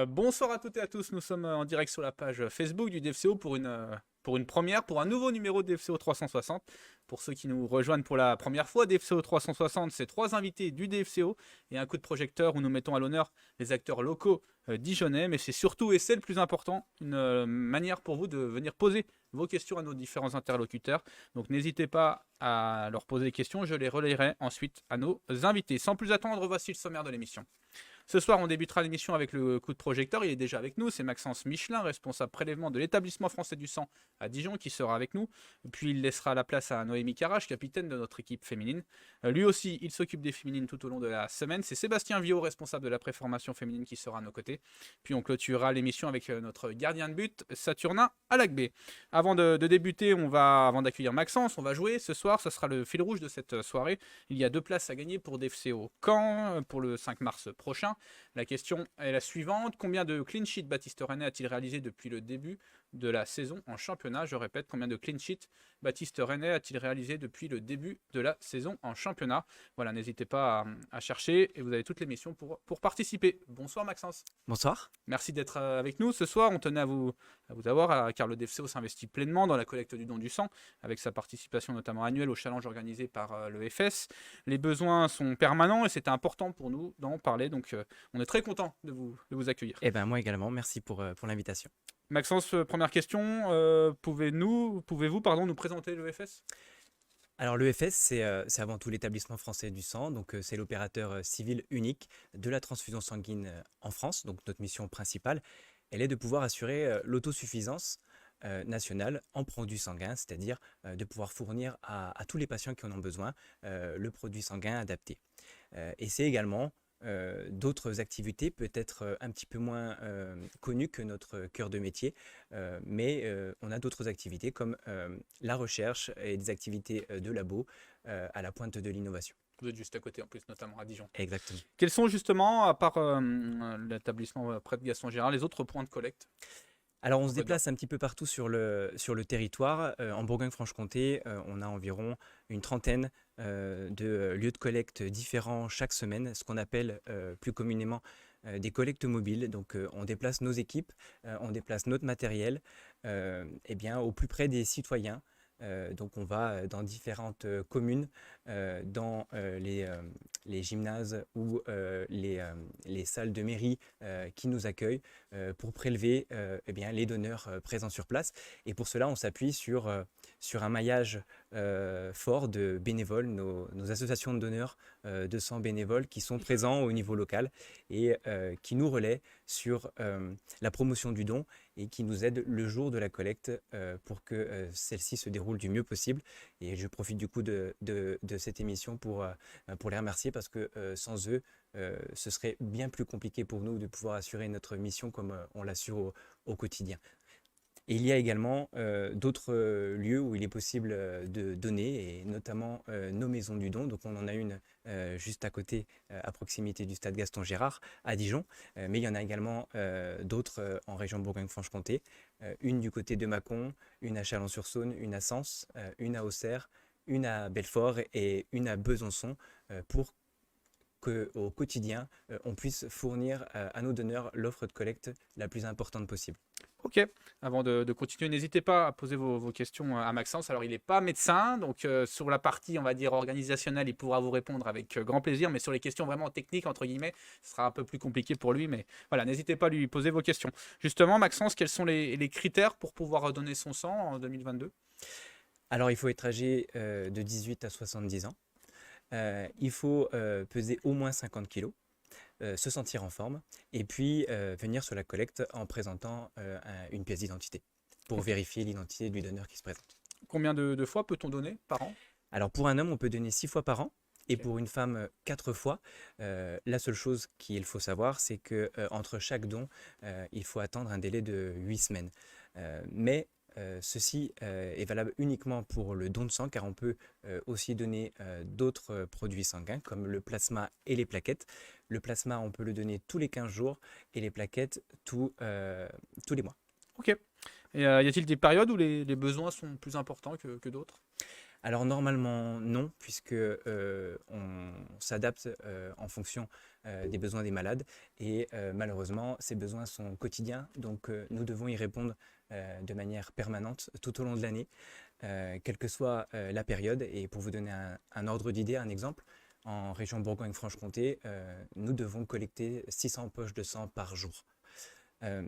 Bonsoir à toutes et à tous, nous sommes en direct sur la page Facebook du DFCO pour une première, pour un nouveau numéro de DFCO 360. Pour ceux qui nous rejoignent pour la première fois, DFCO 360, c'est 3 invités du DFCO et un coup de projecteur où nous mettons à l'honneur les acteurs locaux dijonnais, mais c'est surtout, et c'est le plus important, une manière pour vous de venir poser vos questions à nos différents interlocuteurs. Donc n'hésitez pas à leur poser des questions, je les relayerai ensuite à nos invités. Sans plus attendre, voici le sommaire de l'émission. Ce soir, on débutera l'émission avec le coup de projecteur. Il est déjà avec nous. C'est Maxence Michelin, responsable prélèvement de l'établissement français du sang à Dijon, qui sera avec nous. Puis il laissera la place à Noémie Carache, capitaine de notre équipe féminine. Lui aussi, il s'occupe des féminines tout au long de la semaine. C'est Sébastien Viau, responsable de la préformation féminine, qui sera à nos côtés. Puis on clôturera l'émission avec notre gardien de but, Saturnin Alagbe. Avant de débuter, avant d'accueillir Maxence, on va jouer. Ce soir, ce sera le fil rouge de cette soirée. Il y a 2 places à gagner pour DFCO Caen pour le 5 mars prochain. La question est la suivante. Combien de clean sheets Baptiste René a-t-il réalisé depuis le début de la saison en championnat? Je répète, combien de clean sheets Baptiste René a-t-il réalisé depuis le début de la saison en championnat? Voilà, n'hésitez pas à chercher et vous avez toute l'émission pour participer. Bonsoir Maxence. Bonsoir. Merci d'être avec nous ce soir. On tenait à vous avoir, car le DFCO s'investit pleinement dans la collecte du don du sang, avec sa participation notamment annuelle au challenge organisé par le FS. Les besoins sont permanents et c'était important pour nous d'en parler. Donc on est très content de vous accueillir. Eh ben moi également, merci pour l'invitation. Maxence, première question. Pouvez-vous nous présenter le FS? Alors l'EFS, c'est avant tout l'établissement français du sang, donc c'est l'opérateur civil unique de la transfusion sanguine en France. Donc notre mission principale, elle est de pouvoir assurer l'autosuffisance nationale en produits sanguins, c'est-à-dire de pouvoir fournir à tous les patients qui en ont besoin le produit sanguin adapté. Et c'est également d'autres activités peut-être un petit peu moins connues que notre cœur de métier, mais on a d'autres activités comme la recherche et des activités de labo à la pointe de l'innovation. Vous êtes juste à côté en plus, notamment à Dijon. Exactement. Quels sont justement, à part l'établissement près de Gaston Gérard, les autres points de collecte? Alors on se déplace un petit peu partout sur le territoire. En Bourgogne-Franche-Comté, on a environ une trentaine de lieux de collecte différents chaque semaine, ce qu'on appelle plus communément des collectes mobiles. Donc on déplace nos équipes, on déplace notre matériel au plus près des citoyens. Donc on va dans différentes communes, dans les gymnases ou les salles de mairie qui nous accueillent pour prélever les donneurs présents sur place. Et pour cela, on s'appuie sur un maillage fort de bénévoles, nos associations de donneurs de sang bénévoles qui sont présents au niveau local et qui nous relaient sur la promotion du don et qui nous aident le jour de la collecte pour que celle-ci se déroule du mieux possible. Et je profite du coup de cette émission pour les remercier parce que sans eux, ce serait bien plus compliqué pour nous de pouvoir assurer notre mission comme on l'assure au quotidien. Et il y a également d'autres lieux où il est possible de donner, et notamment nos maisons du don. Donc on en a une juste à côté, à proximité du stade Gaston Gérard, à Dijon. Mais il y en a également d'autres en région Bourgogne-Franche-Comté. Une du côté de Mâcon, une à Chalon-sur-Saône, une à Sens, une à Auxerre, une à Belfort et une à Besançon pour qu'au quotidien, on puisse fournir à nos donneurs l'offre de collecte la plus importante possible. Ok, avant de continuer, n'hésitez pas à poser vos questions à Maxence. Alors, il n'est pas médecin, donc sur la partie, on va dire, organisationnelle, il pourra vous répondre avec grand plaisir, mais sur les questions vraiment techniques, entre guillemets, ce sera un peu plus compliqué pour lui, mais voilà, n'hésitez pas à lui poser vos questions. Justement, Maxence, quels sont les critères pour pouvoir donner son sang en 2022? Alors, il faut être âgé de 18 à 70 ans. Il faut peser au moins 50 kilos. Se sentir en forme et puis venir sur la collecte en présentant une pièce d'identité pour vérifier l'identité du donneur qui se présente. Combien de fois peut-on donner par an? Alors pour un homme, on peut donner 6 fois par an et Ok. pour une femme, 4 fois. La seule chose qu'il faut savoir, c'est que entre chaque don, il faut attendre un délai de 8 semaines. Mais ceci est valable uniquement pour le don de sang car on peut aussi donner d'autres produits sanguins comme le plasma et les plaquettes. Le plasma, on peut le donner tous les 15 jours et les plaquettes tous les mois. Ok. Et y a-t-il des périodes où les besoins sont plus importants que d'autres? Alors normalement non, puisque on s'adapte en fonction des besoins des malades et malheureusement ces besoins sont quotidiens, donc nous devons y répondre de manière permanente tout au long de l'année, quelle que soit la période. Et pour vous donner un ordre d'idée, un exemple, en région Bourgogne-Franche-Comté, nous devons collecter 600 poches de sang par jour. Euh,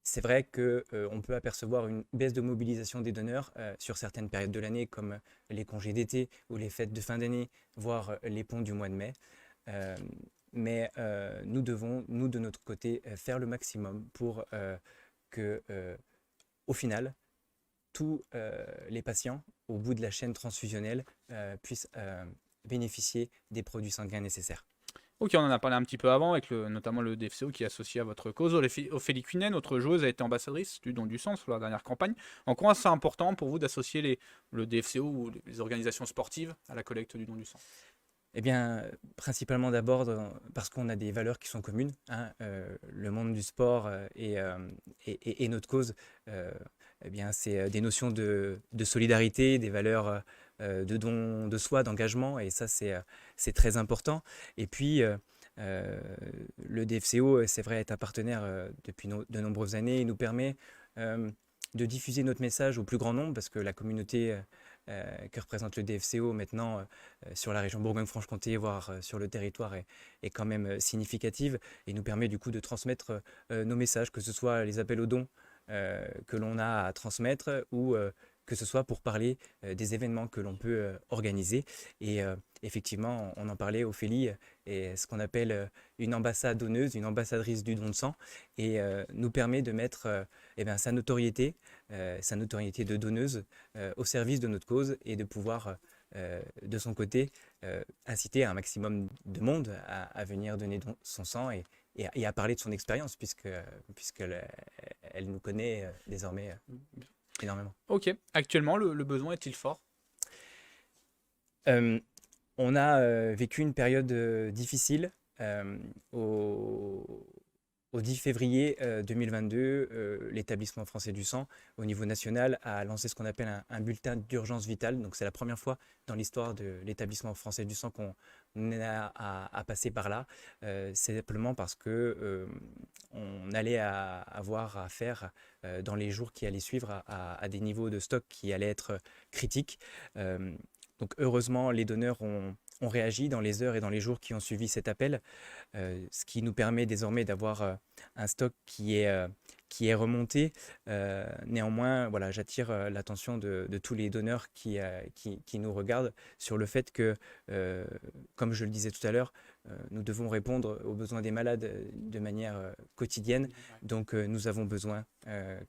c'est vrai qu'on peut apercevoir une baisse de mobilisation des donneurs sur certaines périodes de l'année, comme les congés d'été ou les fêtes de fin d'année, voire les ponts du mois de mai. Euh, mais nous devons, nous de notre côté, faire le maximum pour que, au final, tous les patients au bout de la chaîne transfusionnelle puissent bénéficier des produits sanguins nécessaires. Ok, on en a parlé un petit peu avant, avec notamment le DFCO qui est associé à votre cause. Ophélie Cunet, notre joueuse, a été ambassadrice du don du sang sur la dernière campagne. En quoi c'est important pour vous d'associer le DFCO ou les organisations sportives à la collecte du don du sang? Eh bien, principalement d'abord parce qu'on a des valeurs qui sont communes, hein, le monde du sport et notre cause, eh bien, c'est des notions de solidarité, des valeurs de don de soi, d'engagement, et ça, c'est très important. Et puis, le DFCO, c'est vrai, est un partenaire depuis de nombreuses années. Il nous permet de diffuser notre message au plus grand nombre, parce que la communauté que représente le DFCO maintenant sur la région Bourgogne-Franche-Comté, voire sur le territoire, est quand même significative, et nous permet du coup de transmettre nos messages, que ce soit les appels aux dons que l'on a à transmettre, ou que ce soit pour parler des événements que l'on peut organiser. Et effectivement, on en parlait, Ophélie est ce qu'on appelle une ambassadonneuse, une ambassadrice du don de sang, et nous permet de mettre eh bien, sa notoriété de donneuse au service de notre cause, et de pouvoir de son côté inciter un maximum de monde à venir donner son sang, et à parler de son expérience, puisqu'elle elle nous connaît désormais énormément. Ok, actuellement, le besoin est-il fort? Euh, on a vécu une période difficile au, au 10 février 2022. L'établissement français du sang, au niveau national, a lancé ce qu'on appelle un bulletin d'urgence vitale. Donc c'est la première fois dans l'histoire de l'établissement français du sang qu'on a à passer par là. C'est simplement parce que on allait avoir à faire dans les jours qui allaient suivre à des niveaux de stock qui allaient être critiques. Donc heureusement, les donneurs ont réagi dans les heures et dans les jours qui ont suivi cet appel, ce qui nous permet désormais d'avoir un stock qui est remonté. Néanmoins, voilà, j'attire l'attention de tous les donneurs qui nous regardent sur le fait que, comme je le disais tout à l'heure, nous devons répondre aux besoins des malades de manière quotidienne. Donc nous avons besoin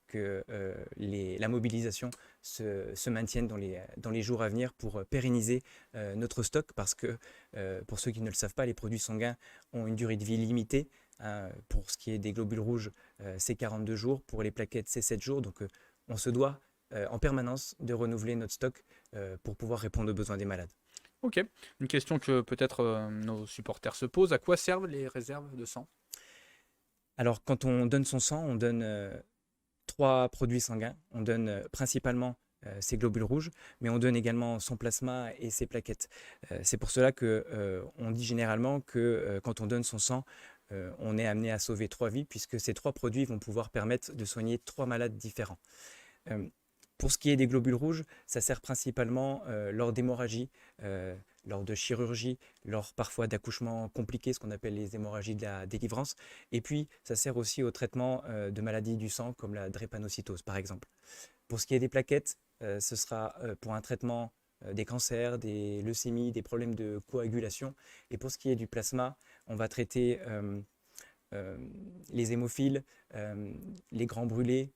que la mobilisation se maintienne dans les jours à venir pour pérenniser notre stock, parce que pour ceux qui ne le savent pas, les produits sanguins ont une durée de vie limitée. Pour ce qui est des globules rouges, c'est 42 jours. Pour les plaquettes, c'est 7 jours. Donc on se doit en permanence de renouveler notre stock pour pouvoir répondre aux besoins des malades. Ok, une question que peut-être nos supporters se posent, à quoi servent les réserves de sang? Alors quand on donne son sang, on donne 3 produits sanguins. On donne principalement ses globules rouges, mais on donne également son plasma et ses plaquettes. C'est pour cela qu'on dit généralement que quand on donne son sang, on est amené à sauver 3 vies, puisque ces 3 produits vont pouvoir permettre de soigner 3 malades différents. Pour ce qui est des globules rouges, ça sert principalement lors d'hémorragies, lors de chirurgie, lors parfois d'accouchements compliqués, ce qu'on appelle les hémorragies de la délivrance. Et puis, ça sert aussi au traitement de maladies du sang, comme la drépanocytose, par exemple. Pour ce qui est des plaquettes, ce sera pour un traitement des cancers, des leucémies, des problèmes de coagulation. Et pour ce qui est du plasma, on va traiter les hémophiles, les grands brûlés,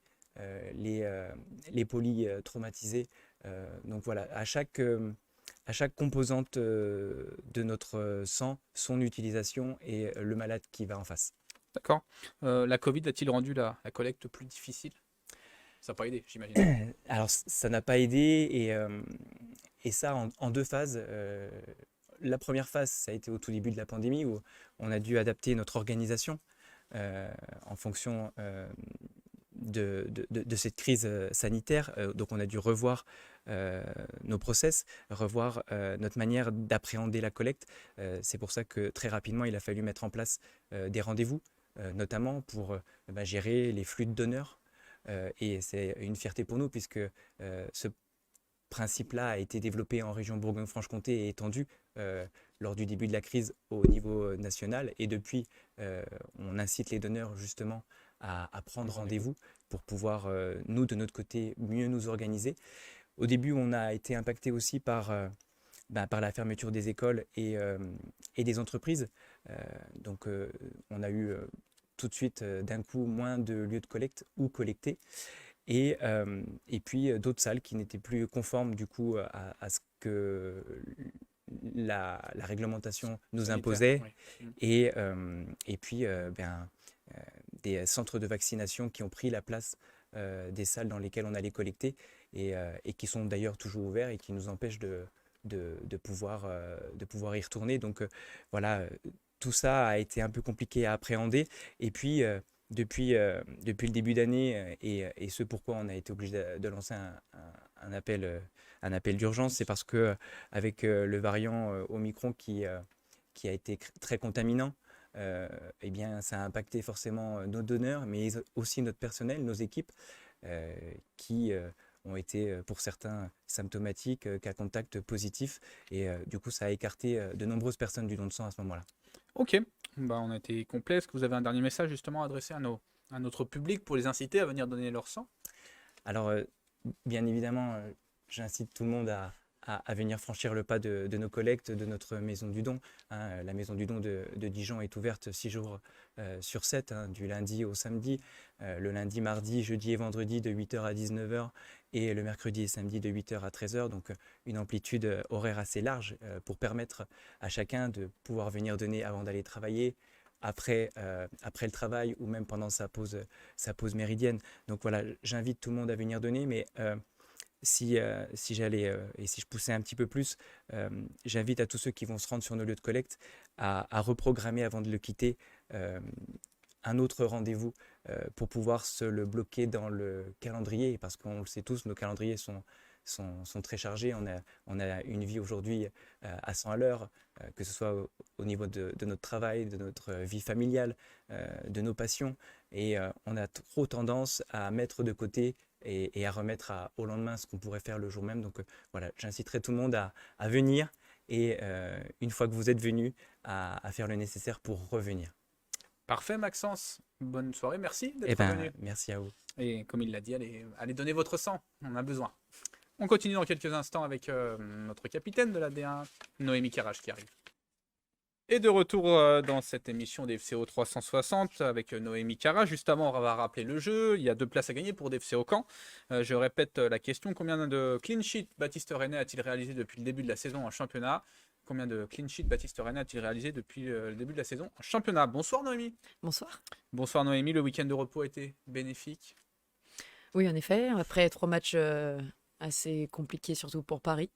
les polytraumatisés. Donc voilà, à chaque composante de notre sang, son utilisation et le malade qui va en face. D'accord. La Covid a-t-il rendu la collecte plus difficile? Ça n'a pas aidé, j'imagine. Alors, ça n'a pas aidé, et ça en 2 phases. La première phase, ça a été au tout début de la pandémie, où on a dû adapter notre organisation en fonction de cette crise sanitaire. Donc on a dû revoir nos process, revoir notre manière d'appréhender la collecte. C'est pour ça que très rapidement, il a fallu mettre en place des rendez-vous, notamment pour gérer les flux de donneurs. Et c'est une fierté pour nous puisque ce principe-là a été développé en région Bourgogne-Franche-Comté et étendu lors du début de la crise au niveau national. Et depuis, on incite les donneurs justement à prendre rendez-vous pour pouvoir, nous, de notre côté, mieux nous organiser. Au début, on a été impacté aussi par la fermeture des écoles et des entreprises. Donc, on a eu tout de suite, d'un coup, moins de lieux de collecte ou collectés. Et puis d'autres salles qui n'étaient plus conformes du coup à ce que la réglementation nous imposait. Oui. Et puis des centres de vaccination qui ont pris la place des salles dans lesquelles on allait collecter et qui sont d'ailleurs toujours ouverts et qui nous empêchent de pouvoir y retourner. Donc voilà, tout ça a été un peu compliqué à appréhender. Et puis depuis le début d'année et ce pourquoi on a été obligé de lancer un appel d'urgence, c'est parce que avec le variant Omicron qui a été très contaminant, eh bien, ça a impacté forcément nos donneurs, mais aussi notre personnel, nos équipes, qui ont été pour certains symptomatiques, cas contact positifs. Et du coup, ça a écarté de nombreuses personnes du don de sang à ce moment-là. Ok, on a été complet. Est-ce que vous avez un dernier message justement adressé à notre public pour les inciter à venir donner leur sang? Alors, bien évidemment, j'incite tout le monde à venir franchir le pas de nos collectes, de notre maison du don. La maison du don de Dijon est ouverte 6 jours sur 7, du lundi au samedi, le lundi, mardi, jeudi et vendredi de 8h à 19h et le mercredi et samedi de 8h à 13h. Donc une amplitude horaire assez large pour permettre à chacun de pouvoir venir donner avant d'aller travailler, après le travail ou même pendant sa pause méridienne. Donc voilà, j'invite tout le monde à venir donner, mais si j'allais et si je poussais un petit peu plus, j'invite à tous ceux qui vont se rendre sur nos lieux de collecte à reprogrammer avant de le quitter un autre rendez-vous pour pouvoir se le bloquer dans le calendrier, parce qu'on le sait tous, nos calendriers sont très chargés. On a une vie aujourd'hui à 100 à l'heure, que ce soit au niveau de notre travail, de notre vie familiale, de nos passions. Et on a trop tendance à mettre de côté et à remettre au lendemain ce qu'on pourrait faire le jour même. Donc voilà, j'inciterai tout le monde à venir et une fois que vous êtes venu, à faire le nécessaire pour revenir. Parfait, Maxence. Bonne soirée, merci d'être venu. Merci à vous. Et comme il l'a dit, allez donner votre sang, on en a besoin. On continue dans quelques instants avec notre capitaine de la D1, Noémie Carrage, qui arrive. Et de retour dans cette émission des FCO 360 avec Noémie Carrage. Juste avant, on va rappeler le jeu. Il y a 2 places à gagner pour des FCO Caen. Je répète la question. Combien de clean sheets Baptiste Rennais a-t-il réalisé depuis le début de la saison en championnat? Combien de clean sheets Baptiste Rennais a-t-il réalisé depuis le début de la saison en championnat? Bonsoir Noémie. Bonsoir. Bonsoir Noémie. Le week-end de repos a été bénéfique? Oui, en effet. Après 3 matchs assez compliqués, surtout pour Paris.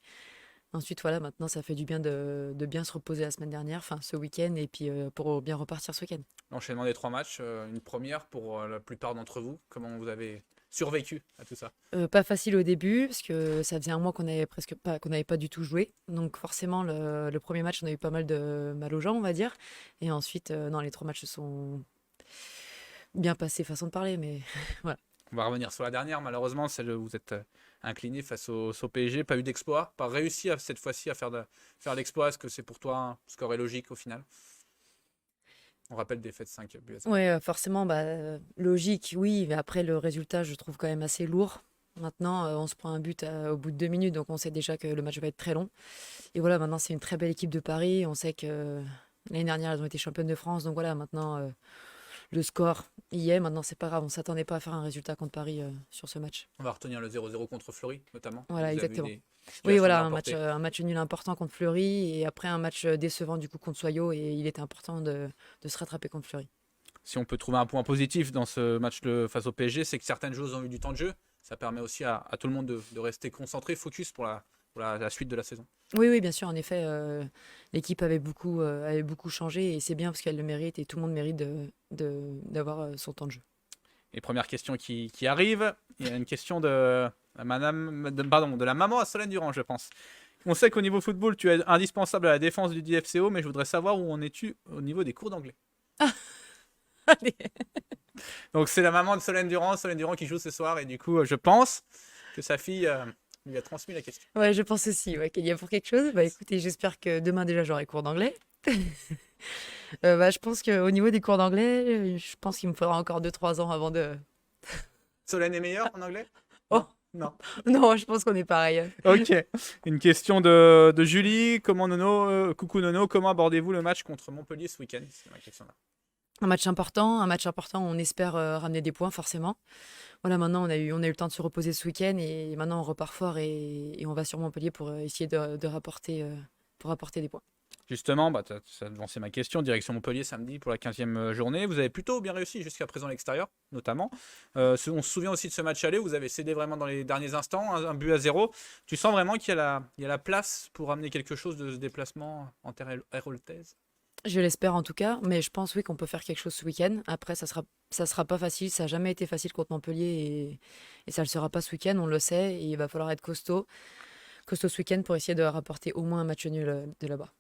Ensuite, voilà, maintenant, ça fait du bien de bien se reposer la semaine dernière, enfin ce week-end, et puis pour bien repartir ce week-end. L'enchaînement des 3 matchs, une première pour la plupart d'entre vous. Comment vous avez survécu à tout ça? Pas facile au début, parce que ça faisait un mois qu'on n'avait pas du tout joué. Donc forcément, le premier match, on a eu pas mal de mal aux jambes, on va dire. Et ensuite, non, les 3 matchs se sont bien passés, façon de parler, mais voilà. On va revenir sur la dernière, malheureusement, celle où vous êtes incliné face au PSG, pas eu d'exploit, pas réussi cette fois-ci à faire l'exploit. Est-ce que c'est pour toi un score est logique au final? On rappelle défaite 5 buts à 0. Ouais, forcément, logique, oui, mais après le résultat, je trouve quand même assez lourd. Maintenant, on se prend un but au bout de 2 minutes, donc on sait déjà que le match va être très long. Et voilà, maintenant, c'est une très belle équipe de Paris. On sait que l'année dernière, elles ont été championnes de France. Donc voilà, maintenant, le score y est. Maintenant, c'est pas grave. On s'attendait pas à faire un résultat contre Paris sur ce match. On va retenir le 0-0 contre Fleury, notamment. Voilà, exactement. Oui, voilà, un match nul important contre Fleury et après un match décevant du coup contre Soyo, et il était important de se rattraper contre Fleury. Si on peut trouver un point positif dans ce match face au PSG, c'est que certaines joueuses ont eu du temps de jeu. Ça permet aussi à tout le monde de rester concentré, focus pour la suite de la saison. Oui, bien sûr. En effet, l'équipe avait beaucoup changé, et c'est bien parce qu'elle le mérite et tout le monde mérite d'avoir son temps de jeu. Les premières questions qui arrivent. Il y a une question de de la maman à Solène Durand, je pense. On sait qu'au niveau football, tu es indispensable à la défense du DFCO, mais je voudrais savoir où en es-tu au niveau des cours d'anglais. Allez. Donc c'est la maman de Solène Durand qui joue ce soir, et du coup, je pense que sa fille lui a transmis la question. Ouais, je pense aussi qu'il y a pour quelque chose. Bah écoutez, j'espère que demain déjà j'aurai cours d'anglais. Je pense qu'au niveau des cours d'anglais, je pense qu'il me faudra encore 2-3 ans avant de... Solène est meilleure en anglais? Oh. Non. Non, je pense qu'on est pareil. Ok. Une question de Julie. Coucou Nono, comment abordez-vous le match contre Montpellier ce week-end? C'est ma question là. Un match important, on espère ramener des points forcément. Voilà, maintenant on a eu le temps de se reposer ce week-end et maintenant on repart fort et on va sur Montpellier pour essayer de rapporter des points. Justement, tu as devancé ma question. Direction Montpellier samedi pour la 15e journée. Vous avez plutôt bien réussi jusqu'à présent à l'extérieur, notamment. On se souvient aussi de ce match aller où vous avez cédé vraiment dans les derniers instants, un but à 0. Tu sens vraiment qu'il y a la place pour amener quelque chose de ce déplacement en terre héroltaise? Je l'espère en tout cas, mais je pense oui qu'on peut faire quelque chose ce week-end. Après, ça sera pas facile. Ça n'a jamais été facile contre Montpellier et ça ne le sera pas ce week-end, on le sait. Et il va falloir être costaud ce week-end pour essayer de rapporter au moins un match nul de là-bas.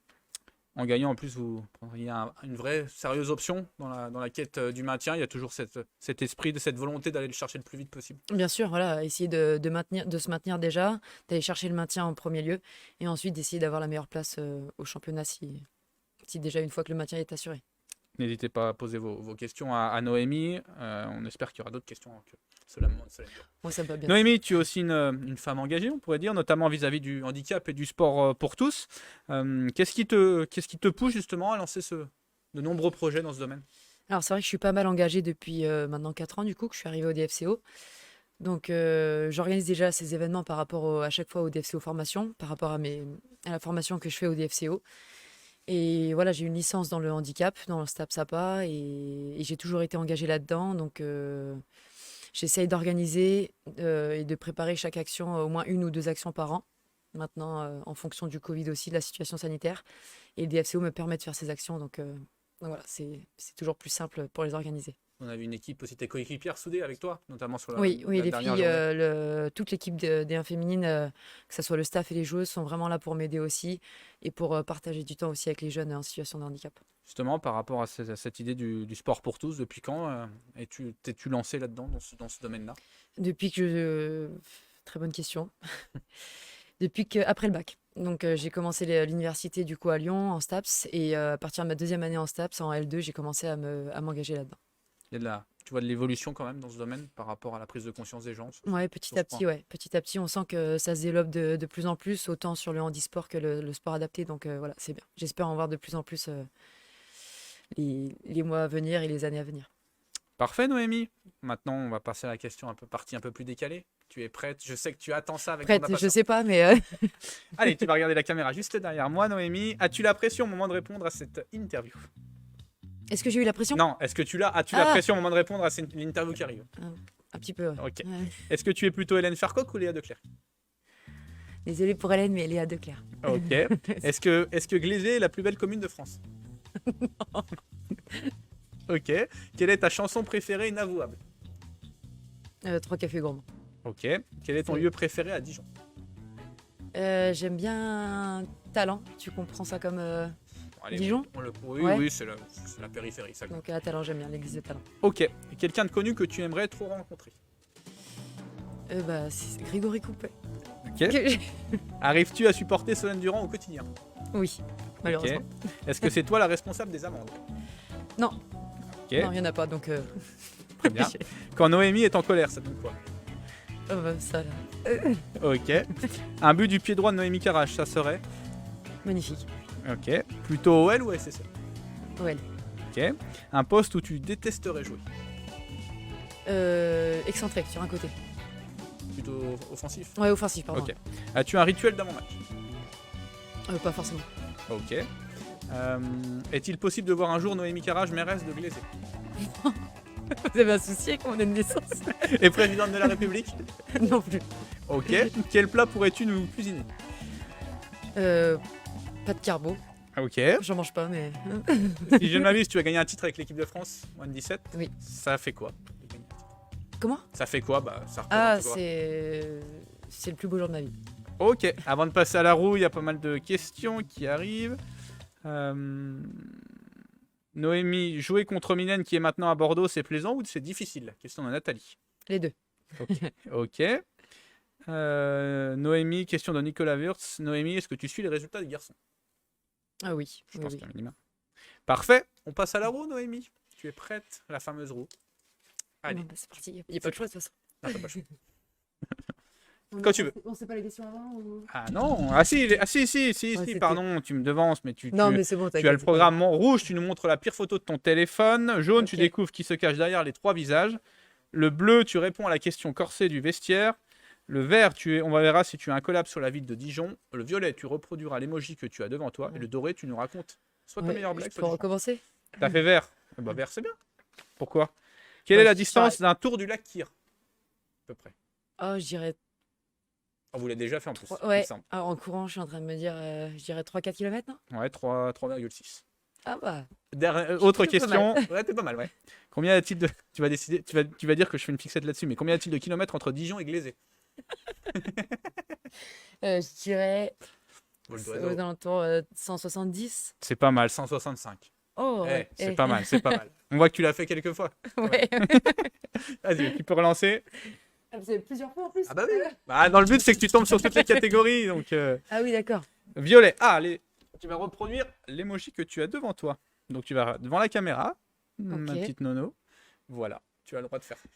En gagnant, en plus, vous prendriez une vraie sérieuse option dans la quête du maintien. Il y a toujours cet esprit, cette volonté d'aller le chercher le plus vite possible. Bien sûr, voilà, essayer de se maintenir déjà, d'aller chercher le maintien en premier lieu, et ensuite d'essayer d'avoir la meilleure place au championnat si déjà une fois que le maintien est assuré. N'hésitez pas à poser vos questions à Noémie. On espère qu'il y aura d'autres questions que cela me demande. Moi, ça me va bien. Noémie, tu es aussi une femme engagée, on pourrait dire, notamment vis-à-vis du handicap et du sport pour tous. Qu'est-ce qui te pousse justement à lancer de nombreux projets dans ce domaine? Alors c'est vrai que je suis pas mal engagée depuis maintenant 4 ans du coup que je suis arrivée au DFCO. Donc j'organise déjà ces événements par rapport à chaque fois au DFCO formation, par rapport à la formation que je fais au DFCO. Et voilà, j'ai une licence dans le handicap, dans le STAPS APA, et j'ai toujours été engagée là-dedans. Donc j'essaye d'organiser et de préparer chaque action, au moins 1 ou 2 actions par an. Maintenant, en fonction du Covid aussi, de la situation sanitaire. Et le DFCO me permet de faire ces actions. Donc voilà, c'est toujours plus simple pour les organiser. On a vu une équipe aussi, tes coéquipières soudées avec toi, notamment sur Oui, la les dernière filles, journée. toute l'équipe D1 féminine, que ce soit le staff et les joueuses, sont vraiment là pour m'aider aussi et pour partager du temps aussi avec les jeunes en situation de handicap. Justement, par rapport à cette idée du sport pour tous, depuis quand t'es-tu lancé là-dedans, dans ce domaine-là? Très bonne question. Après le bac. Donc j'ai commencé l'université du coup à Lyon en STAPS et à partir de ma 2e année en STAPS, en L2, j'ai commencé à m'engager là-dedans. Tu vois de l'évolution quand même dans ce domaine par rapport à la prise de conscience des gens? Ouais, petit à petit, on sent que ça se développe de plus en plus, autant sur le handisport que le sport adapté. Donc voilà, c'est bien. J'espère en voir de plus en plus les mois à venir et les années à venir. Parfait, Noémie. Maintenant, on va passer à la question partie un peu plus décalée. Tu es prête? Je sais que tu attends ça avec grande Prête, impatience. je sais pas, mais Allez, tu vas regarder la caméra juste derrière moi, Noémie. As-tu la pression au moment de répondre à cette interview? est-ce que j'ai eu la pression? Non, est-ce que as-tu la pression au moment de répondre à cette interview qui arrive? Un petit peu. Ok. Ouais. Est-ce que tu es plutôt Hélène Farcoq ou Léa Declercq? Désolée pour Hélène, mais Léa Declercq. Ok. Est-ce que Glazé est la plus belle commune de France? Non. Ok. Quelle est ta chanson préférée inavouable? 3 cafés gourmands. Ok. Quel est ton lieu préféré à Dijon? J'aime bien Talent. Tu comprends ça comme Allez, Dijon? Oui, Ouais. oui, c'est la périphérie. Ça. Donc à Talent, j'aime bien l'église de Talent. Ok. Quelqu'un de connu que tu aimerais trop rencontrer? C'est Grégory Coupet. Ok. Arrives-tu à supporter Solène Durand au quotidien? Oui, malheureusement. Ok. Est-ce que c'est toi la responsable des amendes? Non. Ok. Non, il n'y en a pas, donc... Très bien. Quand Noémie est en colère, ça donne quoi? Ça, là. Ok. Un but du pied droit de Noémie Carache, ça serait? Magnifique. Ok. Plutôt OL ou SSE? OL. Ok. Un poste où tu détesterais jouer? Excentré, sur un côté. Plutôt offensif? Ouais, offensif, pardon. Ok. As-tu un rituel d'avant-match? Pas forcément. Ok. Est-il possible de voir un jour Noémie Carache, mairesse de Glazé? Vous avez un souci avec mon année de naissance? Et présidente de la République? Non plus. Ok. Quel plat pourrais-tu nous cuisiner? Pas de carbo. Ok. J'en mange pas, mais... Si je ne m'abuse, tu as gagné un titre avec l'équipe de France, moins de 17. Oui. Ça fait quoi? Comment? Ça fait quoi? Ça représente quoi? c'est le plus beau jour de ma vie. Ok, avant de passer à la roue, il y a pas mal de questions qui arrivent. Noémie, jouer contre Mylène qui est maintenant à Bordeaux, c'est plaisant ou c'est difficile? Question de Nathalie. Les deux. Ok. Noémie, question de Nicolas Wurtz. Noémie, est-ce que tu suis les résultats des garçons? Ah oui. Je oui, pense oui. qu'un minimum. Parfait, on passe à la roue, Noémie. Tu es prête? La fameuse roue. Allez. Non, bah, c'est parti. Il n'y a pas de choix de toute façon. Ah, t'as pas le choix. Quand tu veux. On sait pas les questions avant ou... Ah non, ah si, c'était- pardon, tu me devances, mais tu, Non, tu- mais c'est bon, tu as t'inquiète, le programme rouge, tu nous montres la pire photo de ton téléphone. Jaune, tu Ok. découvres qui se cache derrière les 3 visages. Le bleu, tu réponds à la question corsée du vestiaire. Le vert, on verra si tu as un collab sur la ville de Dijon. Le violet, tu reproduiras l'emoji que tu as devant toi. Et le doré, tu nous racontes soit ta Ouais, meilleure je blague, peux soit tu chantes. recommencer? T'as fait vert. Eh ben, vert, c'est bien. Pourquoi? Quelle Bah, est la je distance dirais- d'un tour du lac Kyr? À peu près. Oh, je dirais... On vous l'a déjà fait en plus. il Ouais, me semble. en courant, je suis en train de me dire, je dirais 3-4 km, non? Ouais, 3,6. Ah bah, Autre plutôt pas question. mal. Ouais, t'es pas mal, ouais. Combien y a-t-il de. Tu vas décider. Tu vas dire que je fais une fixette là-dessus, mais combien y a-t-il de kilomètres entre Dijon et Glazé? je dirais Vol aux d'oiseau. alentours 170. C'est pas mal, 165. Oh, Eh, ouais. c'est pas mal, c'est pas mal. On voit que tu l'as fait quelques fois. Ouais. Vas-y, tu peux relancer. Ah, vous avez plusieurs fois en plus? Ah bah oui. Bah, dans le but, c'est que tu tombes sur toutes les catégories. Donc, Ah oui, d'accord. violet. Ah, tu vas reproduire l'emoji que tu as devant toi. Donc, tu vas devant la caméra, ma Ok. petite nono. Voilà, tu as le droit de faire ça.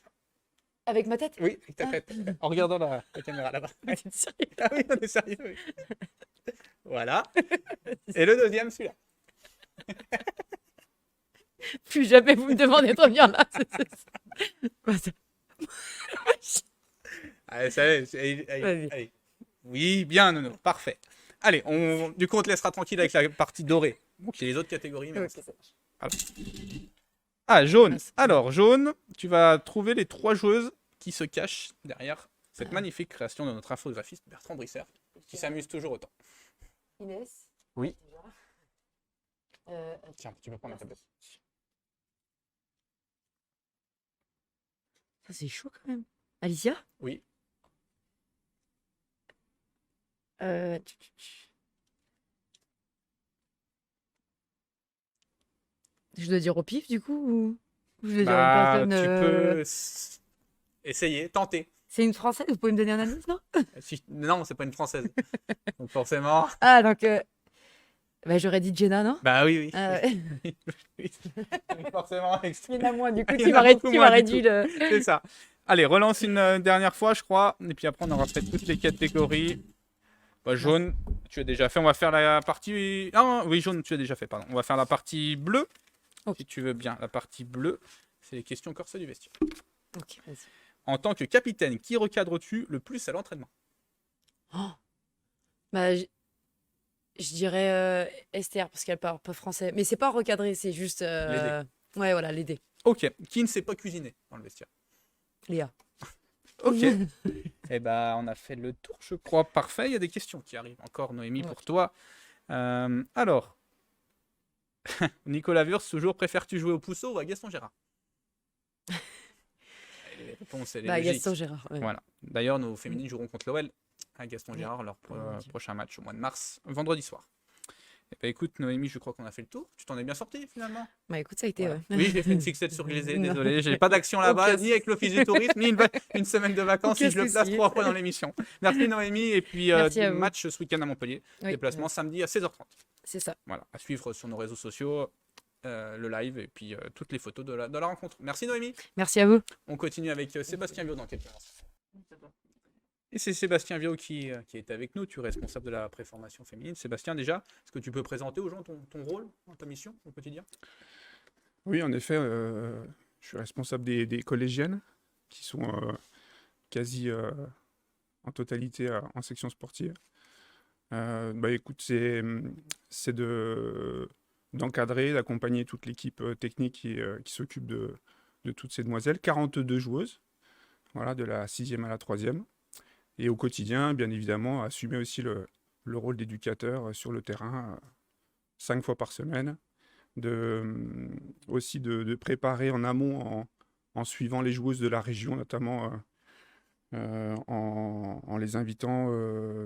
Avec ma tête? Oui, avec ta Ah. tête. En regardant la caméra là-bas. T'es sérieux? Ah oui, on est sérieux. Oui. Voilà. Et le deuxième, celui-là. Plus jamais vous me demandez de revenir là. Bah, Allez, ça y est, Vas-y. allez. Oui, bien, Nono, parfait. Allez, du coup, on te laissera tranquille avec la partie dorée. Donc, il y a les autres catégories. Mais Ok, on- ça marche. Ah, jaune. Ah, c'est- Alors, jaune, tu vas trouver les 3 joueuses qui se cachent derrière cette Ah. magnifique création de notre infographiste Bertrand Brisser, qui s'amuse toujours autant. Inès? Oui. Euh, Tiens, tu peux prendre la tablette. ça, c'est chaud quand même. Alicia? Oui. Euh, Je dois dire au pif du coup ou je dois dire une Bah, personne, tu peux essayer, tenter. C'est une française, vous pouvez me donner un indice, non? Non, c'est pas une française. Donc, forcément. Ah, donc. Bah, j'aurais dit Jenna, non? Bah oui, oui. Ah, ouais. Oui. Forcément, Il y en a moins, du coup, Il y tu en a m'as beaucoup moins, du réduit coup. le. C'est ça. Allez, relance une dernière fois, je crois. Et puis après, on aura fait toutes les catégories. Bah, jaune, tu as déjà fait. On va faire la partie. Ah, oui, jaune, tu as déjà fait, pardon. On va faire la partie bleue. Ok. Si tu veux bien, la partie bleue, c'est les questions corsées du vestiaire. Ok, vas-y. En tant que capitaine, qui recadres-tu le plus à l'entraînement? Oh. Bah, je dirais Esther, parce qu'elle parle pas français. Mais c'est pas recadré, c'est juste. L'aider. Ouais, voilà, l'aider. Ok. Qui ne sait pas cuisiner dans le vestiaire? Léa. Ok. Eh ben, on a fait le tour, je crois. Parfait. Il y a des questions qui arrivent encore, Noémie, Ouais. pour toi. Alors, Nicolas Wurtz, toujours, préfères-tu jouer au Pousseau ou à Gaston Gérard? Les réponses, elle est Bah, logique. Gaston Gérard. Ouais. Voilà. D'ailleurs, nos féminines joueront contre l'OL à Gaston Oui. Gérard, leur Vendredi. prochain match au mois de mars, vendredi soir. Eh ben, écoute, Noémie, je crois qu'on a fait le tour. Tu t'en es bien sorti finalement? Bah, écoute, ça a été. Voilà. Ouais. Oui, j'ai fait une fixette sur Glazé, Non. désolé. J'ai pas d'action là-bas, Aucun ni avec l'Office du tourisme, ni une semaine de vacances si Aucun je le place souci. 3 fois dans l'émission. Merci Noémie, et puis Merci à vous. match ce week-end à Montpellier. Oui, Déplacement samedi à 16h30. c'est ça. Voilà, à suivre sur nos réseaux sociaux, le live et puis toutes les photos de la rencontre. Merci Noémie. Merci à vous. On continue avec Sébastien Viau dans quelques instants. Et c'est Sébastien Viau qui est avec nous, tu es responsable de la préformation féminine. Sébastien, déjà, est-ce que tu peux présenter aux gens ton rôle, ta mission au quotidien? Oui, en effet, je suis responsable des collégiennes qui sont quasi en totalité en section sportive. Bah, écoute, c'est d'encadrer, d'accompagner toute l'équipe technique qui s'occupe de toutes ces demoiselles. 42 joueuses, voilà, de la 6e à la 3e. Et au quotidien, bien évidemment, assumer aussi le rôle d'éducateur sur le terrain 5 fois par semaine. Aussi de préparer en amont en suivant les joueuses de la région, notamment en les invitant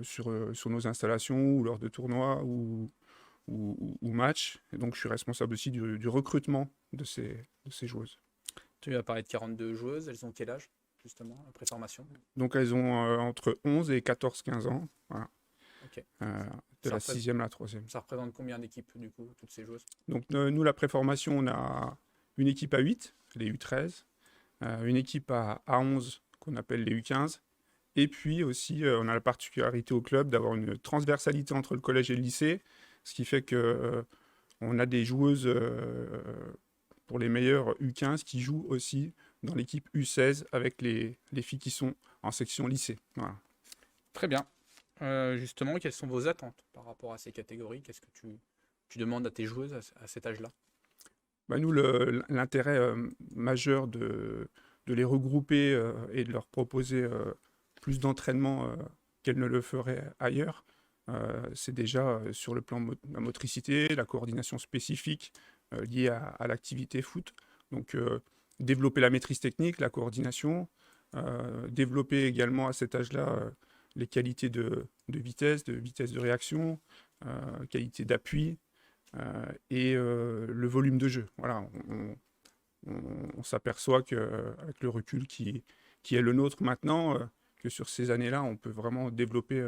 sur nos installations ou lors de tournois ou matchs. Et donc, je suis responsable aussi du recrutement de ces joueuses. Tu as parlé de 42 joueuses, elles ont quel âge, justement, après formation? Donc, elles ont entre 11 et 14-15 ans. Voilà. Ok. De la 6e à la 3e. Ça représente combien d'équipes, du coup, toutes ces joueuses? Donc, nous, la préformation, on a une équipe à 8, les U13, une équipe à 11 qu'on appelle les U15. Et puis aussi, on a la particularité au club d'avoir une transversalité entre le collège et le lycée, ce qui fait que on a des joueuses pour les meilleurs U15 qui jouent aussi dans l'équipe U16 avec les filles qui sont en section lycée. Voilà. Très bien. Justement, quelles sont vos attentes par rapport à ces catégories? Qu'est-ce que tu demandes à tes joueuses à cet âge-là? Bah, nous, l'intérêt majeur de les regrouper et de leur proposer plus d'entraînement qu'elles ne le feraient ailleurs, c'est déjà sur le plan de la motricité, la coordination spécifique liée à l'activité foot. Donc, développer la maîtrise technique, la coordination, développer également à cet âge-là les qualités de vitesse de réaction, qualité d'appui et le volume de jeu. Voilà, on s'aperçoit qu'avec le recul qui est le nôtre maintenant, que sur ces années-là, on peut vraiment développer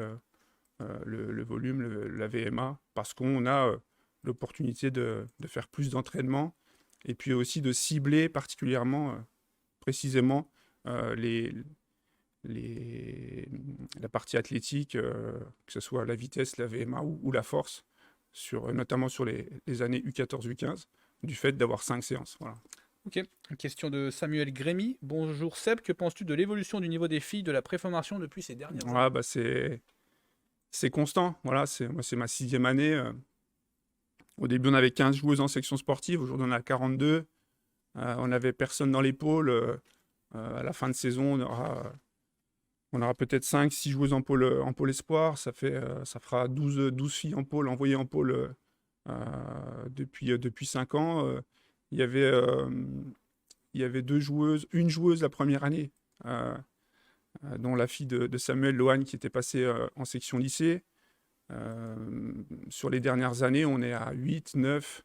le volume, la VMA, parce qu'on a l'opportunité de faire plus d'entraînement et puis aussi de cibler particulièrement, précisément, la partie athlétique, que ce soit la vitesse, la VMA ou la force, notamment sur les années U14, U15, du fait d'avoir 5 séances. Voilà. Ok, une question de Samuel Grémy. Bonjour Seb, que penses-tu de l'évolution du niveau des filles de la préformation depuis ces dernières années? Bah, c'est constant. Voilà, moi, c'est ma 6e année. Au début, on avait 15 joueuses en section sportive. Aujourd'hui, on a 42. On n'avait personne dans les pôles. À la fin de saison, on aura peut-être 5-6 joueuses en pôle espoir. Ça fera 12 filles envoyées en pôle depuis 5 ans. Il y avait une joueuse la première année, dont la fille de Samuel Lohan qui était passée en section lycée. Sur les dernières années, on est à 8, 9,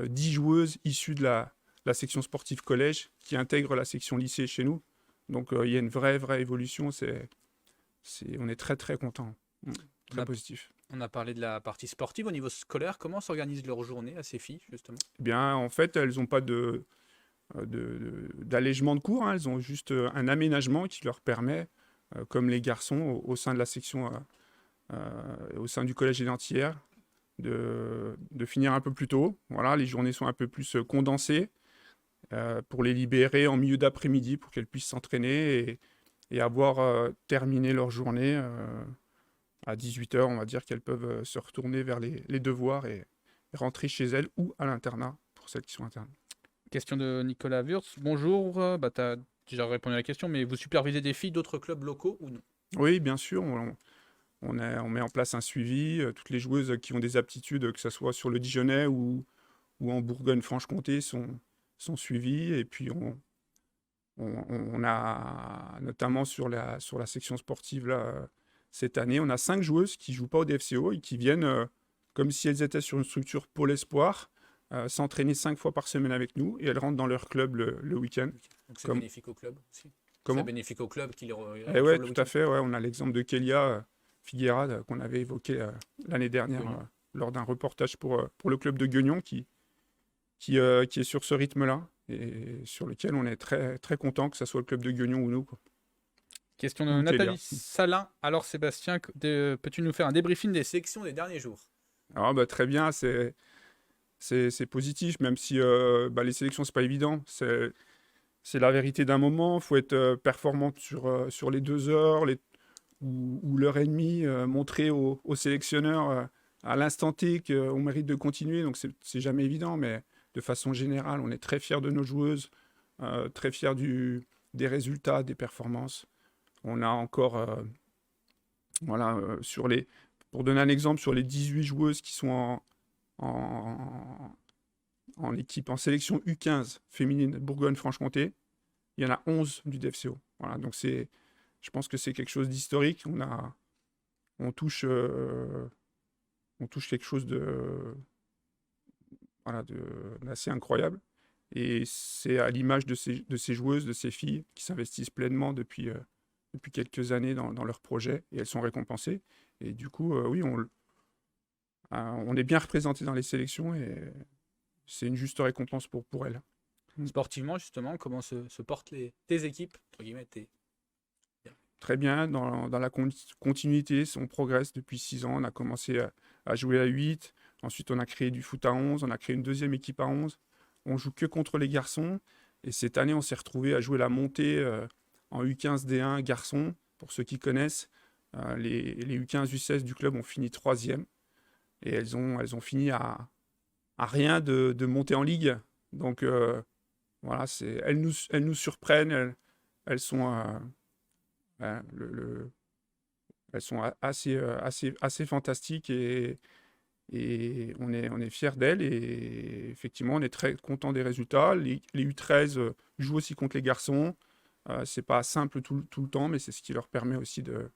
10 joueuses issues de la section sportive collège qui intègrent la section lycée chez nous. Donc il y a une vraie évolution. On est très très content, très positif. On a parlé de la partie sportive. Au niveau scolaire, comment s'organise leur journée à ces filles, justement? Eh bien, en fait, elles n'ont pas d'allègement de cours. Hein. Elles ont juste un aménagement qui leur permet, comme les garçons, au sein de la section, au sein du collège Édentière, de finir un peu plus tôt. Voilà, les journées sont un peu plus condensées pour les libérer en milieu d'après-midi pour qu'elles puissent s'entraîner et avoir terminé leur journée à 18h. On va dire qu'elles peuvent se retourner vers les devoirs et rentrer chez elles ou à l'internat pour celles qui sont internes. Question de Nicolas Wurtz. Bonjour, tu as déjà répondu à la question, mais vous supervisez des filles d'autres clubs locaux ou non? Oui, bien sûr. On met en place un suivi. Toutes les joueuses qui ont des aptitudes, que ce soit sur le Dijonnais ou en Bourgogne-Franche-Comté, sont suivies. Et puis, on a notamment sur la section sportive là, cette année, on a 5 joueuses qui ne jouent pas au DFCO et qui viennent comme si elles étaient sur une structure Pôle Espoir, s'entraîner 5 fois par semaine avec nous et elles rentrent dans leur club le week-end. Donc c'est bénéfique au club aussi? Comment? C'est bénéfique au club qui les ouais, tout à fait. Ouais. On a l'exemple de Kélia Figueira qu'on avait évoqué l'année dernière lors d'un reportage pour le club de Guignon qui est sur ce rythme-là et sur lequel on est très, très content que ce soit le club de Guignon ou nous. Quoi. Question de Nathalie Salin. Alors Sébastien, peux-tu nous faire un débriefing des sélections des derniers jours? Alors, très bien, c'est positif, même si les sélections, c'est pas évident. C'est la vérité d'un moment. Il faut être performant sur les 2 heures ou l'heure et demie, montrer aux sélectionneurs à l'instant T qu'on mérite de continuer. Donc, c'est jamais évident, mais de façon générale, on est très fiers de nos joueuses, très fiers des résultats, des performances. On a encore, pour donner un exemple, sur les 18 joueuses qui sont en équipe, en sélection U15 féminine Bourgogne-Franche-Comté, il y en a 11 du DFCO. Voilà, donc je Je pense que c'est quelque chose d'historique. On touche quelque chose voilà, d'assez incroyable. Et c'est à l'image de ces joueuses, de ces filles qui s'investissent pleinement depuis quelques années dans leurs projets et elles sont récompensées. Et du coup, oui, on est bien représenté dans les sélections et c'est une juste récompense pour elles. Sportivement, justement, comment se portent tes équipes, entre guillemets, Très bien, dans la continuité, on progresse depuis 6 ans. On a commencé à jouer à 8, ensuite on a créé du foot à 11, on a créé une deuxième équipe à 11. On joue que contre les garçons et cette année on s'est retrouvé à jouer la montée en U15 D1 garçons. Pour ceux qui connaissent, les U15 U16 du club ont fini 3e et elles ont fini à rien de monter en ligue. Donc voilà, elles nous surprennent, elles sont elles sont assez fantastiques et on est fiers d'elles. Et effectivement, on est très content des résultats. Les U13 jouent aussi contre les garçons. C'est pas simple tout le temps, mais c'est ce qui leur permet aussi de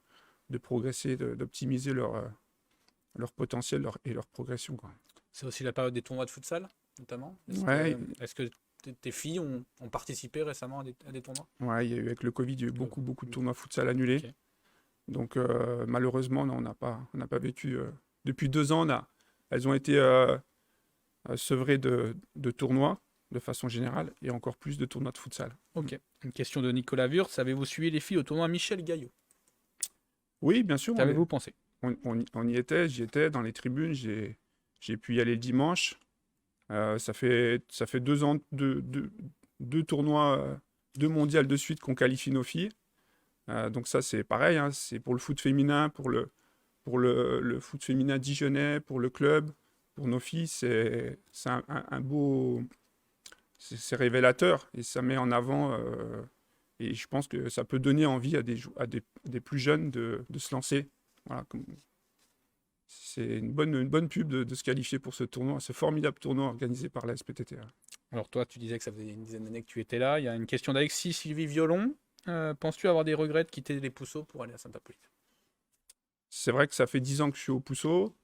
progresser, d'optimiser leur potentiel et leur progression, quoi. C'est aussi la période des tournois de futsal, notamment. Est-ce que tes filles ont participé récemment à des tournois? Ouais, il y a eu, avec le Covid, il y a eu beaucoup de tournois futsal annulés. Okay. Donc malheureusement, non, on n'a pas vécu. Depuis 2 ans, elles ont été sevrées de tournois de façon générale et encore plus de tournois de futsal. Ok. Une question de Nicolas Wurtz. Avez-vous suivi les filles au tournoi Michel Gaillot? Oui, bien sûr. Qu'avez-vous pensé? On y était, j'y étais dans les tribunes, j'ai pu y aller le dimanche. Ça fait 2 ans, deux tournois, 2 mondiales de suite qu'on qualifie nos filles. Donc ça, c'est pareil, hein, c'est pour le foot féminin, pour le foot féminin dijonnais, pour le club, pour nos filles, c'est un beau... C'est révélateur et ça met en avant... et je pense que ça peut donner envie à des plus jeunes de se lancer. Voilà, c'est une bonne pub de se qualifier pour ce tournoi, ce formidable tournoi organisé par la SPTTA. Alors toi, tu disais que ça faisait une dizaine d'années que tu étais là. Il y a une question d'Alexis Sylvie Violon. Penses-tu avoir des regrets de quitter les Pousseaux pour aller à Saint-Hippolyte? C'est vrai que ça fait 10 ans que je suis au Pousseau.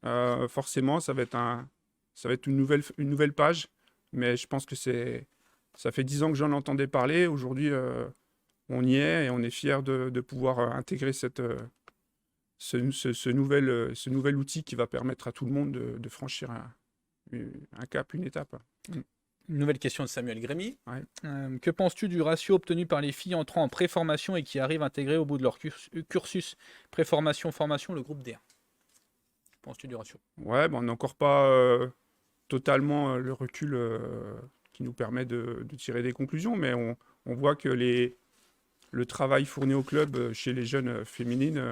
Forcément, ça va être une nouvelle page. Mais je pense que ça fait 10 ans que j'en entendais parler. Aujourd'hui, on y est et on est fiers de pouvoir intégrer ce nouvel outil qui va permettre à tout le monde de franchir un cap, une étape. Une nouvelle question de Samuel Grémy. Ouais. Que penses-tu du ratio obtenu par les filles entrant en préformation et qui arrivent à intégrer au bout de leur cursus préformation-formation le groupe D1? Que penses-tu du ratio? Ouais, on n'a encore pas totalement le recul qui nous permet de tirer des conclusions, mais on voit que le travail fourni au club chez les jeunes féminines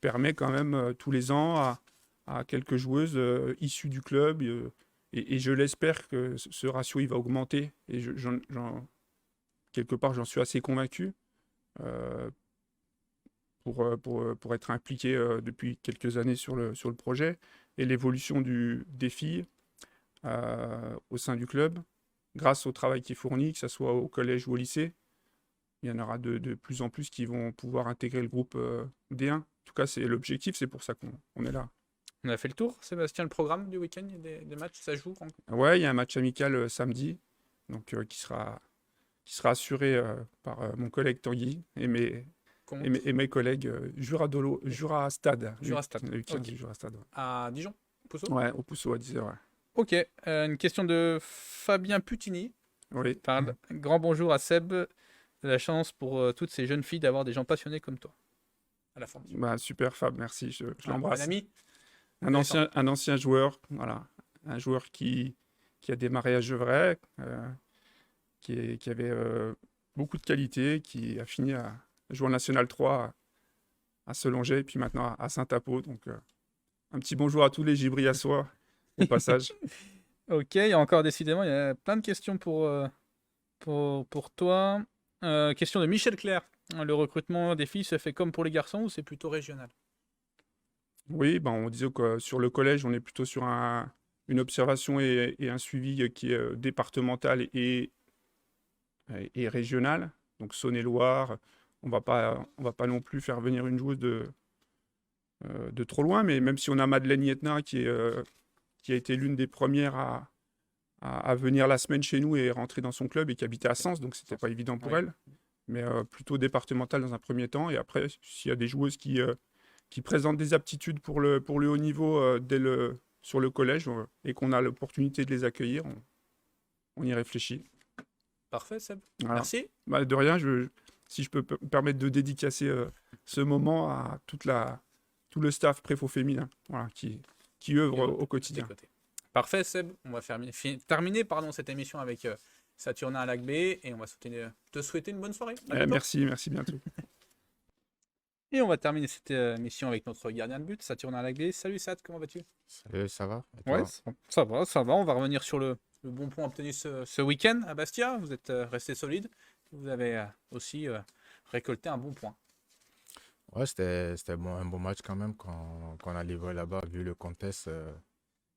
permet quand même tous les ans à quelques joueuses issues du club. Et je l'espère que ce ratio il va augmenter. Et quelque part, j'en suis assez convaincu pour être impliqué depuis quelques années sur le projet et l'évolution des filles au sein du club, grâce au travail qui est fourni, que ce soit au collège ou au lycée. Il y en aura de plus en plus qui vont pouvoir intégrer le groupe D1. En tout cas, c'est l'objectif, c'est pour ça qu'on est là. On a fait le tour, Sébastien, le programme du week-end, des matchs, ça joue? Ouais, il y a un match amical samedi, donc qui sera assuré par mon collègue Tanguy et mes collègues Jura Stade. Jura Stade. Okay. Jura Stade, ouais. À Dijon, au Pousseau? Ouais, au Pousseau à 10h. Ouais. Ok, une question de Fabien Putini. Oui. Grand bonjour à Seb. De la chance pour toutes ces jeunes filles d'avoir des gens passionnés comme toi. À la formation. Bah, super Fab, merci, je l'embrasse. Un ami. Un ancien joueur, voilà. Un joueur qui a démarré à Gevrey, qui avait beaucoup de qualité, qui a fini à jouer en National 3 à Selongey, et puis maintenant à Saint-Apo. Donc, un petit bonjour à tous les Gibriassois au passage. Ok, il y a encore décidément, il y a plein de questions pour toi. Question de Michel Clair. Le recrutement des filles se fait comme pour les garçons ou c'est plutôt régional? Oui, on disait que sur le collège, on est plutôt sur une observation et un suivi qui est départemental et régional. Donc Saône-et-Loire, on va pas non plus faire venir une joueuse de trop loin, mais même si on a Madeleine Yetna qui a été l'une des premières à venir la semaine chez nous et rentrer dans son club et qui habitait à Sens, donc c'était pas évident pour elle, mais plutôt départemental dans un premier temps. Et après, s'il y a des joueuses qui présentent des aptitudes pour le haut niveau sur le collège et qu'on a l'opportunité de les accueillir, on y réfléchit. Parfait, Seb. Voilà. Merci. Bah, de rien, si je peux me permettre de dédicacer ce moment à tout le staff préfo féminin, voilà, qui œuvre au quotidien. Parfait, Seb. On va terminer cette émission avec Saturnin à Lac B et on va te souhaiter une bonne soirée. Merci bientôt. Et on va terminer cette émission avec notre gardien de but, Saturnin à Lac B. Salut Sat, comment vas-tu? Salut, ça va? Et Ouais, toi? ça va. On va revenir sur le bon point obtenu ce week-end à Bastia. Vous êtes resté solide. Vous avez aussi récolté un bon point. Ouais, c'était un bon match quand même quand on a livré là-bas, vu le contexte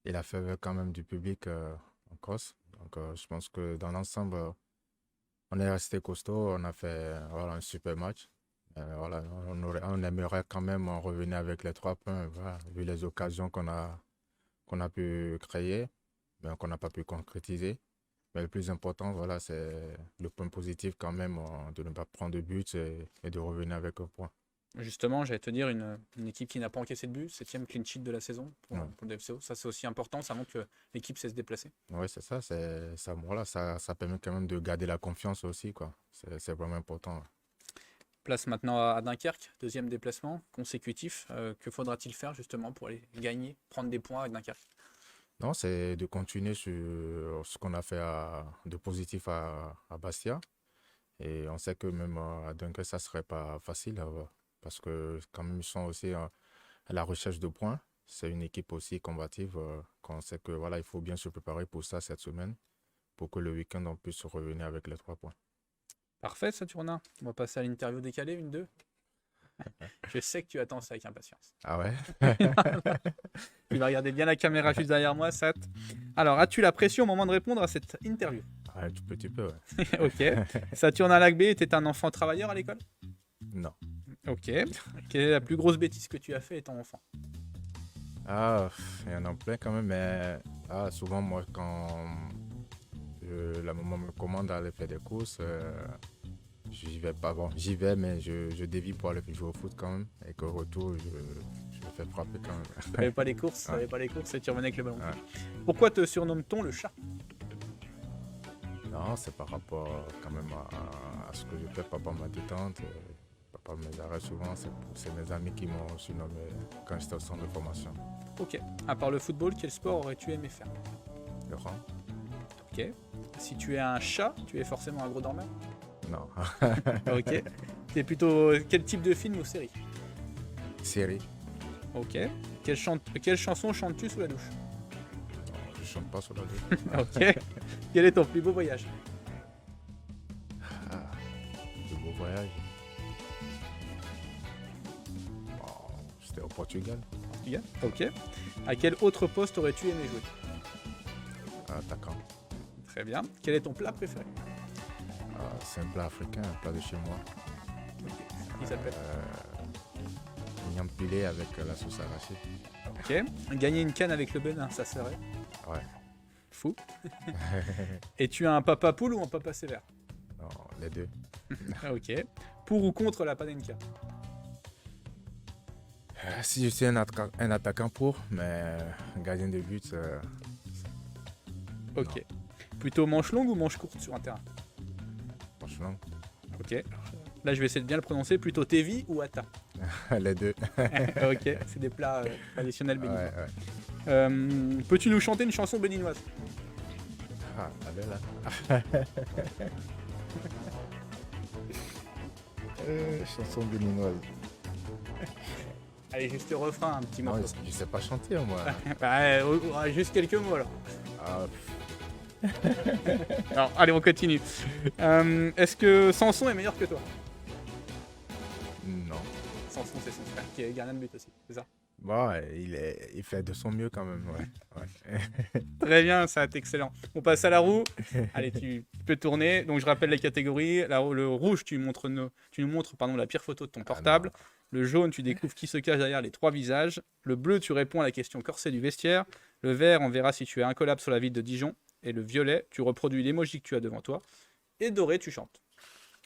et la faveur quand même du public en Corse. Donc je pense que dans l'ensemble, on est resté costaud, on a fait un super match. On aimerait quand même en revenir avec les 3 points, voilà, vu les occasions qu'on a pu créer, mais qu'on n'a pas pu concrétiser. Mais le plus important, voilà, c'est le point positif quand même de ne pas prendre de but et de revenir avec un point. Justement, j'allais te dire, une équipe qui n'a pas encaissé de but, 7e clean sheet de la saison pour le DFCO. Ça, c'est aussi important, ça montre que l'équipe sait se déplacer. Oui, c'est ça. Ça permet quand même de garder la confiance aussi, quoi. C'est vraiment important. Place maintenant à Dunkerque, 2e déplacement consécutif. Que faudra-t-il faire justement pour aller gagner, prendre des points avec Dunkerque? Non, c'est de continuer sur ce qu'on a fait de positif à Bastia. Et on sait que même à Dunkerque, ça ne serait pas facile parce que quand même, ils sont aussi à la recherche de points. C'est une équipe aussi combative. Qu'on sait que voilà, il faut bien se préparer pour ça cette semaine pour que le week-end, on puisse revenir avec les 3 points. Parfait, Saturnin. On va passer à l'interview décalée, 1-2. Je sais que tu attends ça avec impatience. Ah ouais? Tu vas regarder bien la caméra juste derrière moi, Sat. Alors, as-tu la pression au moment de répondre à cette interview? Ouais, tu peux, ouais. Ok. Saturnin Lac B était un enfant travailleur à l'école? Non. Ok. Quelle est la plus grosse bêtise que tu as fait étant enfant? Ah, il y en a plein quand même, mais souvent, moi, quand la maman me commande d'aller faire des courses, j'y vais pas. Bon, j'y vais, mais je dévie pour aller jouer au foot quand même. Et qu'au retour, je me fais frapper quand même. Tu n'avais pas les courses, et tu revenais avec le ballon. Ouais. Pourquoi te surnomme-t-on le chat? Non, c'est par rapport quand même à ce que je fais. Papa m'a détente. Papa me arrête souvent. C'est mes amis qui m'ont surnommé quand j'étais au centre de formation. Ok. À part le football, quel sport aurais-tu aimé faire? Le rang? Ok. Si tu es un chat, tu es forcément un gros dormeur? Non. Ok. T'es plutôt quel type de film ou série? Série? Ok. Quelle chanson chantes-tu sous la douche? Non, je chante pas sur la douche. Ok. Quel est ton plus beau voyage? Le beau voyage? Oh, c'était au Portugal. Ok. À quel autre poste aurais-tu aimé jouer? Attaquant. Très bien. Quel est ton plat préféré? C'est un plat africain, un plat de chez moi. Il s'appelle? Mignon pilé avec la sauce arrachée. Ok. Gagner une canne avec le Bénin, ça serait? Ouais. Fou. Et tu as un papa poule ou un papa sévère? Non, les deux. Ok. Pour ou contre la Panenka? Si je suis un attaquant pour, mais gardien de but, ok. Non. Plutôt manche longue ou manche courte sur un terrain? franchement, Ok. Là, je vais essayer de bien le prononcer. Plutôt Tevi ou Ata? les deux. Ok. C'est des plats traditionnels béninois. Ouais. Peux-tu nous chanter une chanson béninoise? Ah, allez là. Chanson béninoise. Allez, juste le refrain, un petit Non, morceau. je sais pas chanter moi. Bah, juste quelques mots alors. Ah, Alors, allez, on continue. Est-ce que Samson est meilleur que toi? non. Samson, c'est son frère qui est gardien de but aussi, c'est ça? Bon, il fait de son mieux quand même. Ouais. Ouais. Très bien, ça va être excellent. On passe à la roue. Allez, tu peux tourner. Donc, je rappelle les catégories. Le rouge, tu nous montres, la pire photo de ton portable. Le jaune, tu découvres qui se cache derrière les 3 visages. Le bleu, tu réponds à la question corsée du vestiaire. Le vert, on verra si tu es incollable sur la ville de Dijon. Et le violet, tu reproduis l'emoji que tu as devant toi. Et doré, tu chantes.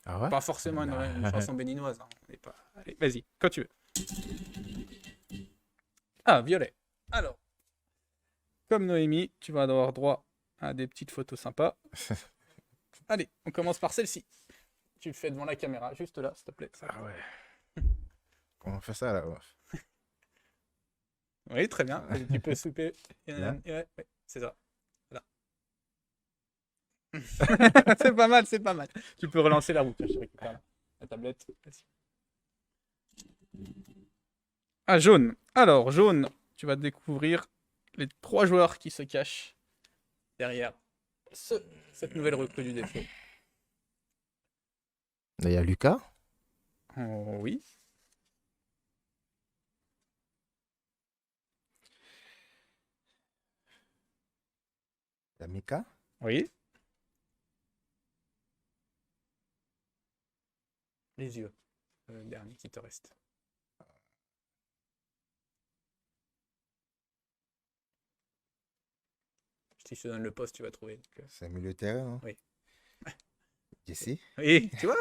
Ah ouais? Pas forcément une chanson béninoise. Hein. Allez, vas-y, quand tu veux. Ah, violet. Alors, comme Noémie, tu vas avoir droit à des petites photos sympas. Allez, on commence par celle-ci. Tu le fais devant la caméra, juste là, s'il te plaît. Ah ouais. Comment on fait ça là? Oui, très bien. Vas-y, tu peux souper. Là Ouais, c'est ça. Voilà. C'est pas mal, c'est pas mal. Tu peux relancer la roue. Je récupère la tablette. Vas-y. Ah, jaune. Alors, jaune, tu vas découvrir les 3 joueurs qui se cachent derrière cette nouvelle recrue du DFCO. Il y a Lucas. Oh, oui. Il y a Mika. Oui. Les yeux. Le dernier qui te reste. Si je te donne le poste, tu vas trouver. Donc, C'est milieu de terrain. Hein? Oui. Jesse. oui, tu vois,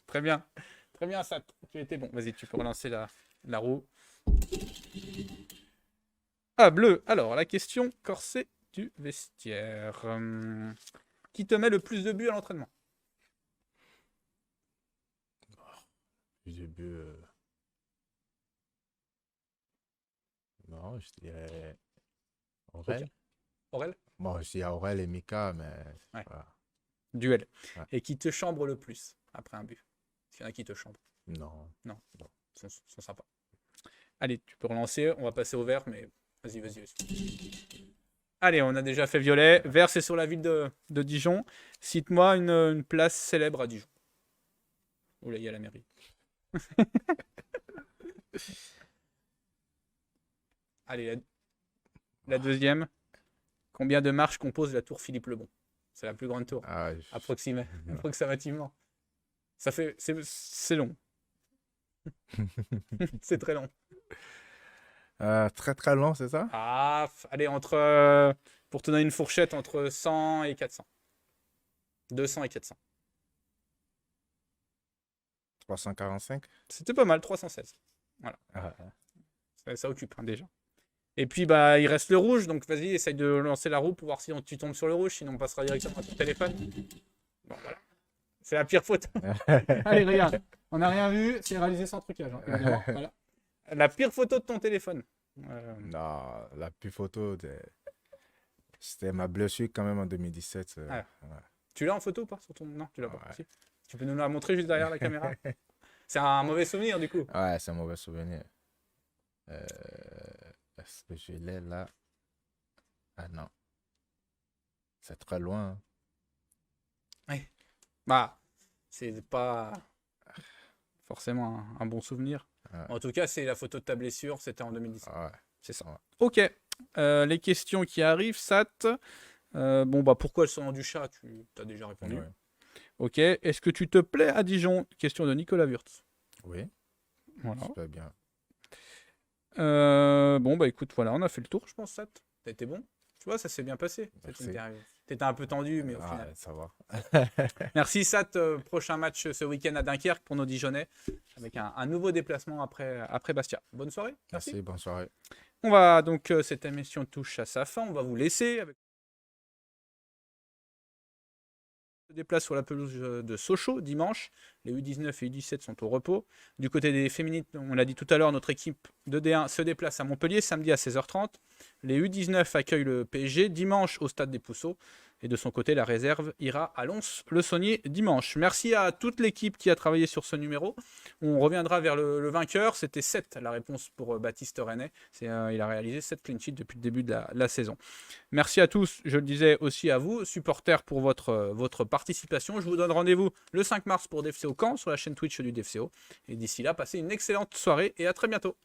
très bien. Très bien, ça. Tu étais bon. Vas-y, tu peux relancer la roue. Ah, bleu. Alors, la question corsée du vestiaire. Qui te met le plus de buts à l'entraînement? Plus de buts. Non, je dirais Aurel. Ok. Aurel? Bon, je dis Aurel et Mika, mais Ouais. voilà. Duel. Ouais. Et qui te chambre le plus après un but? Est-ce qu'il y en a qui te chambrent? Non. Non. Bon, ils sont sympas. Allez, tu peux relancer. On va passer au vert, mais vas-y. Allez, on a déjà fait violet. Vert, c'est sur la ville de Dijon. Cite-moi une place célèbre à Dijon. Oula, il y a la mairie. Allez, la deuxième. Combien de marches compose la tour Philippe Lebon? C'est la plus grande tour. Ah, Approximativement. C'est long. C'est très long. très très long, c'est ça? Ah, allez, pour te donner une fourchette, entre 100 et 400. 200 et 400. 345. C'était pas mal, 316. Voilà. Ah, Ça occupe hein, déjà. Et puis, bah, il reste le rouge, donc vas-y, essaye de lancer la roue pour voir si tu tombes sur le rouge, sinon on passera directement à ton téléphone. Bon, voilà. C'est la pire faute. Allez, regarde. On n'a rien vu, c'est réalisé sans trucage. Hein, évidemment. Voilà. La pire photo de ton téléphone. Non, la plus photo, c'était ma blessure quand même en 2017. Ah. Ouais. Tu l'as en photo ou pas sur ton... Non, tu l'as pas. Ouais. Si. Tu peux nous la montrer juste derrière la caméra? C'est un mauvais souvenir du coup. Ouais, c'est un mauvais souvenir. Est-ce que je l'ai là? Ah non. C'est très loin. Hein. Bah, c'est pas forcément un bon souvenir. Ouais. En tout cas, c'est la photo de ta blessure, c'était en 2017. Ouais. C'est ça. Ouais. Ok. Les questions qui arrivent, Sat. Bon, bah, pourquoi le sang du chat? Tu as déjà répondu. Ouais. Ok. Est-ce que tu te plais à Dijon? Question de Nicolas Wurtz. Oui, Voilà. super bien. Bon, bah écoute, voilà, on a fait le tour, je pense, Sat. T'as été bon? Tu vois, ça s'est bien passé. Merci. T'étais un peu tendu, mais au final. Ouais, ça va. Merci, Sat. Prochain match ce week-end à Dunkerque pour nos Dijonnais, avec un nouveau déplacement après Bastia. Bonne soirée. Merci, bonne soirée. On va donc, cette émission touche à sa fin. On va vous laisser avec. Se déplace sur la pelouse de Sochaux dimanche. Les U19 et U17 sont au repos. Du côté des féminines, on l'a dit tout à l'heure, notre équipe de D1 se déplace à Montpellier samedi à 16h30. Les U19 accueillent le PSG dimanche au stade des Pousseaux. Et de son côté, la réserve ira à Lons-le-Saunier dimanche. Merci à toute l'équipe qui a travaillé sur ce numéro. On reviendra vers le vainqueur. C'était 7 la réponse pour Baptiste Renet. Il a réalisé 7 clean sheets depuis le début de la saison. Merci à tous, je le disais aussi à vous, supporters, pour votre participation. Je vous donne rendez-vous le 5 mars pour DFCO Caen sur la chaîne Twitch du DFCO. Et d'ici là, passez une excellente soirée et à très bientôt.